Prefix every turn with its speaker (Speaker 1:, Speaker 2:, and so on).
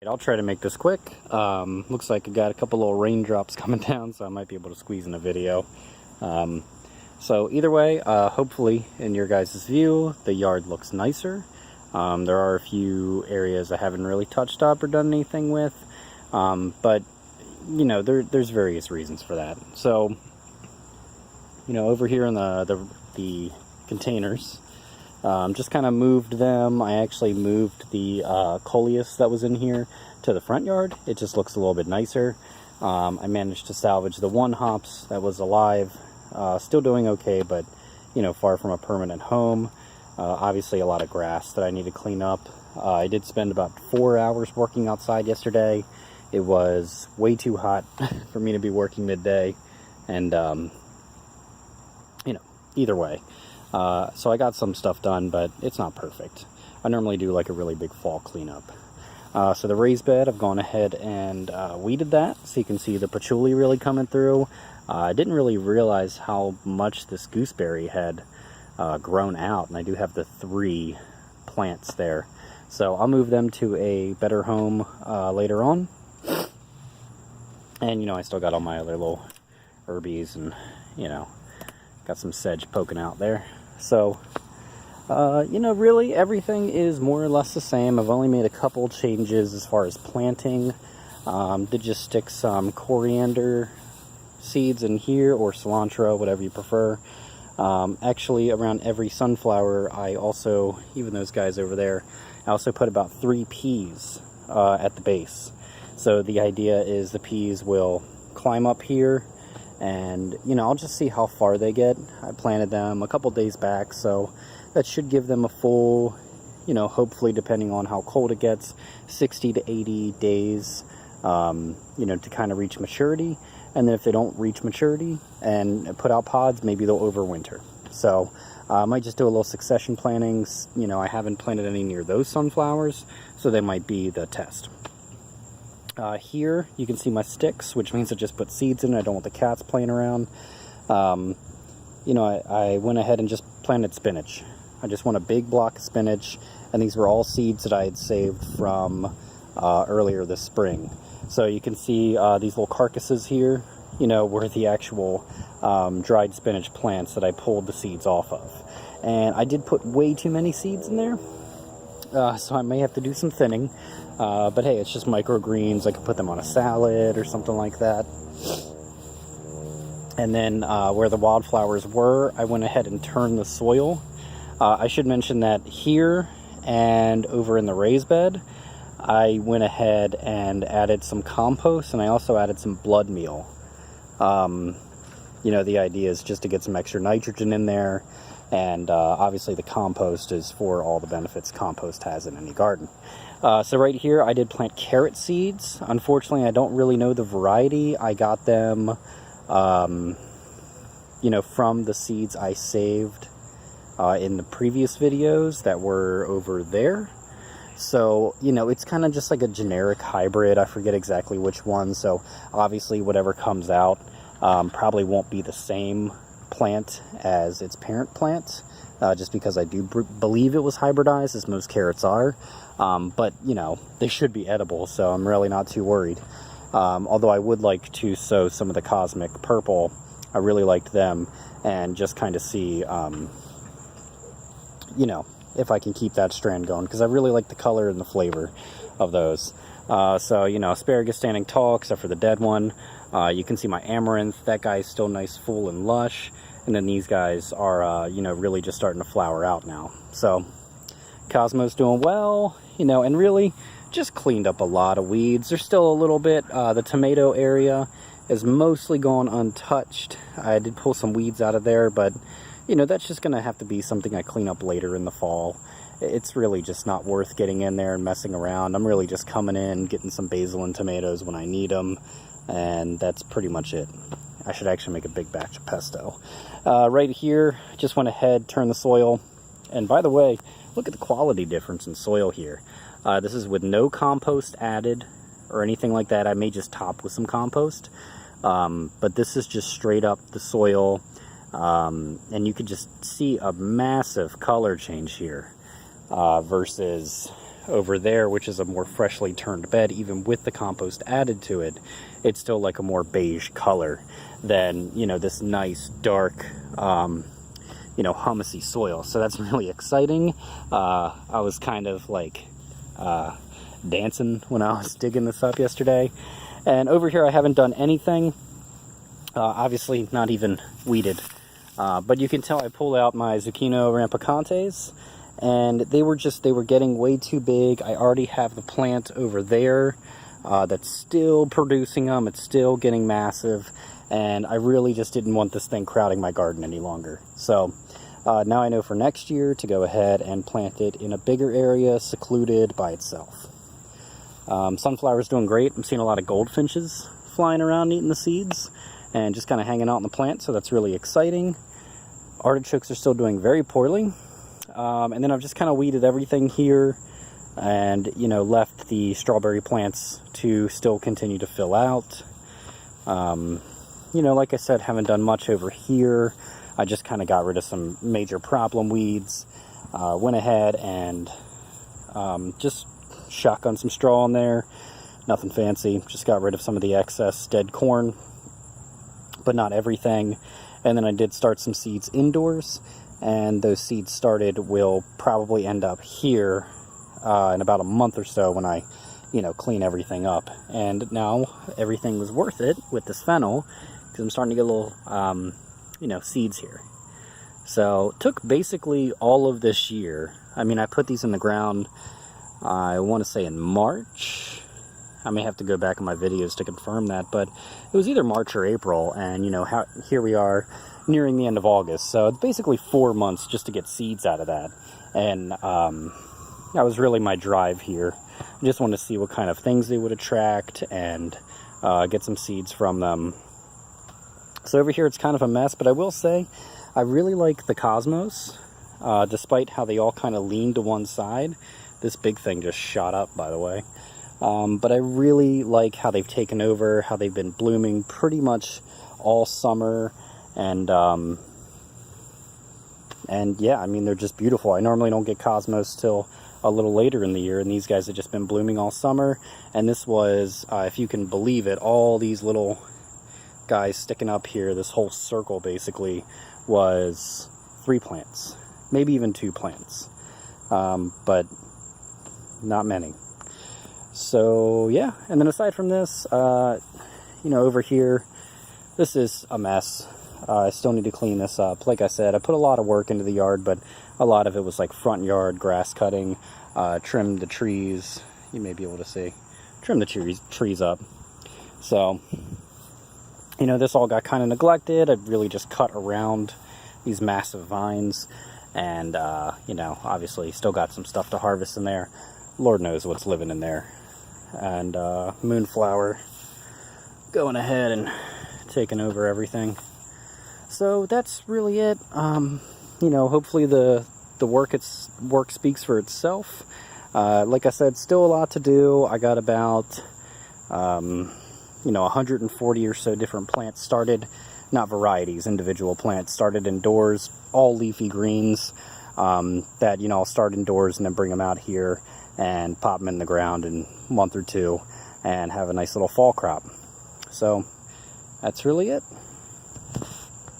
Speaker 1: I'll try to make this quick. Looks like I got a couple little raindrops coming down, so I might be able to squeeze in a video. So either way, hopefully in your guys' view, the yard looks nicer. There are a few areas I haven't really touched up or done anything with, but you know, there's various reasons for that. So, you know, over here in the containers, just kind of moved them. I actually moved the coleus that was in here to the front yard. It just looks a little bit nicer. I managed to salvage the one hops that was alive. Still doing okay, but you know, far from a permanent home. Obviously a lot of grass that I need to clean up. I did spend about 4 hours working outside yesterday. It was way too hot for me to be working midday, and you know, either way. So I got some stuff done, but it's not perfect. I normally do like a really big fall cleanup. So the raised bed, I've gone ahead and weeded that, so you can see the patchouli really coming through. I didn't really realize how much this gooseberry had grown out, and I do have the 3 plants there. So I'll move them to a better home later on. And, you know, I still got all my other little herbies and, you know, got some sedge poking out there. So, you know, really everything is more or less the same. I've only made a couple changes as far as planting. Did just stick some coriander seeds in here, or cilantro, whatever you prefer. Actually, around every sunflower, I also, even those guys over there, I also put about 3 peas at the base. So the idea is the peas will climb up here, and you know, I'll just see how far they get. I planted them a couple days back, so that should give them a full, you know, hopefully, depending on how cold it gets, 60 to 80 days, you know, to kind of reach maturity. And then if they don't reach maturity and put out pods, maybe they'll overwinter. So I might just do a little succession plantings. You know, I haven't planted any near those sunflowers, so they might be the test. Here you can see my sticks, which means I just put seeds in. I don't want the cats playing around. You know, I went ahead and just planted spinach. I just want a big block of spinach, and these were all seeds that I had saved from earlier this spring. So you can see these little carcasses here, you know, were the actual dried spinach plants that I pulled the seeds off of. And I did put way too many seeds in there, so I may have to do some thinning. But hey, it's just microgreens. I could put them on a salad or something like that. And then where the wildflowers were, I went ahead and turned the soil. I should mention that here and over in the raised bed, I went ahead and added some compost, and I also added some blood meal. You know, the idea is just to get some extra nitrogen in there, and obviously the compost is for all the benefits compost has in any garden. So right here I did plant carrot seeds. Unfortunately, I don't really know the variety. I got them, you know, from the seeds I saved in the previous videos that were over there. So, you know, it's kind of just like a generic hybrid. I forget exactly which one. So obviously whatever comes out probably won't be the same plant as its parent plant, just because I do believe it was hybridized, as most carrots are. But, you know, they should be edible, so I'm really not too worried. Although I would like to sow some of the Cosmic Purple. I really liked them, and just kind of see, you know, if I can keep that strand going, because I really like the color and the flavor of those. So, you know, asparagus standing tall, except for the dead one. You can see my amaranth. That guy's still nice, full, and lush. And then these guys are, you know, really just starting to flower out now. So, Cosmo's doing well, you know, and really just cleaned up a lot of weeds. There's still a little bit. The tomato area is mostly gone untouched. I did pull some weeds out of there, but you know, that's just going to have to be something I clean up later in the fall. It's really just not worth getting in there and messing around. I'm really just coming in, getting some basil and tomatoes when I need them, and that's pretty much it. I should actually make a big batch of pesto. Right here, just went ahead, turned the soil, and by the way, look at the quality difference in soil here. This is with no compost added or anything like that. I may just top with some compost, but this is just straight up the soil. And you could just see a massive color change here versus over there, which is a more freshly turned bed, even with the compost added to it, it's still like a more beige color than, you know, this nice dark, you know, humusy soil. So that's really exciting. I was kind of like dancing when I was digging this up yesterday. And over here I haven't done anything. Obviously not even weeded. But you can tell I pulled out my Zucchino rampicantes, and they were getting way too big. I already have the plant over there that's still producing them. It's still getting massive, and I really just didn't want this thing crowding my garden any longer. So now I know for next year to go ahead and plant it in a bigger area, secluded by itself. Sunflower's doing great. I'm seeing a lot of goldfinches flying around eating the seeds and just kind of hanging out in the plant, so that's really exciting. Artichokes are still doing very poorly. And then I've just kind of weeded everything here and, you know, left the strawberry plants to still continue to fill out. You know, like I said, haven't done much over here. I just kind of got rid of some major problem weeds. Went ahead and just shotgun some straw in there. Nothing fancy. Just got rid of some of the excess dead corn, but not everything. And then I did start some seeds indoors, and those seeds will probably end up here in about a month or so when I, you know, clean everything up. And now everything was worth it with this fennel, because I'm starting to get little, you know, seeds here. So it took basically all of this year. I mean, I put these in the ground, I want to say in March. I may have to go back in my videos to confirm that, but it was either March or April, and, you know, here we are nearing the end of August, so it's basically 4 months just to get seeds out of that. And that was really my drive here. I just wanted to see what kind of things they would attract and get some seeds from them. So over here it's kind of a mess, but I will say I really like the Cosmos, despite how they all kind of lean to one side. This big thing just shot up, by the way. But I really like how they've taken over, how they've been blooming pretty much all summer, and yeah, I mean, they're just beautiful. I normally don't get Cosmos till a little later in the year, and these guys have just been blooming all summer. And this was, if you can believe it, all these little guys sticking up here, this whole circle basically was 3 plants, maybe even 2 plants, but not many. So yeah, and then aside from this, you know, over here, this is a mess. I still need to clean this up. Like I said, I put a lot of work into the yard, but a lot of it was like front yard grass cutting, trimmed the trees. You may be able to see, trim the trees up. So, you know, this all got kind of neglected. I really just cut around these massive vines, and you know, obviously still got some stuff to harvest in there. Lord knows what's living in there. And Moonflower going ahead and taking over everything. So that's really it. You know, hopefully the work speaks for itself. Like I said, still a lot to do. I got about you know, 140 or so different plants started, not varieties, individual plants started indoors, all leafy greens, that, you know, I'll start indoors and then bring them out here and pop them in the ground in a month or two and have a nice little fall crop. So that's really it.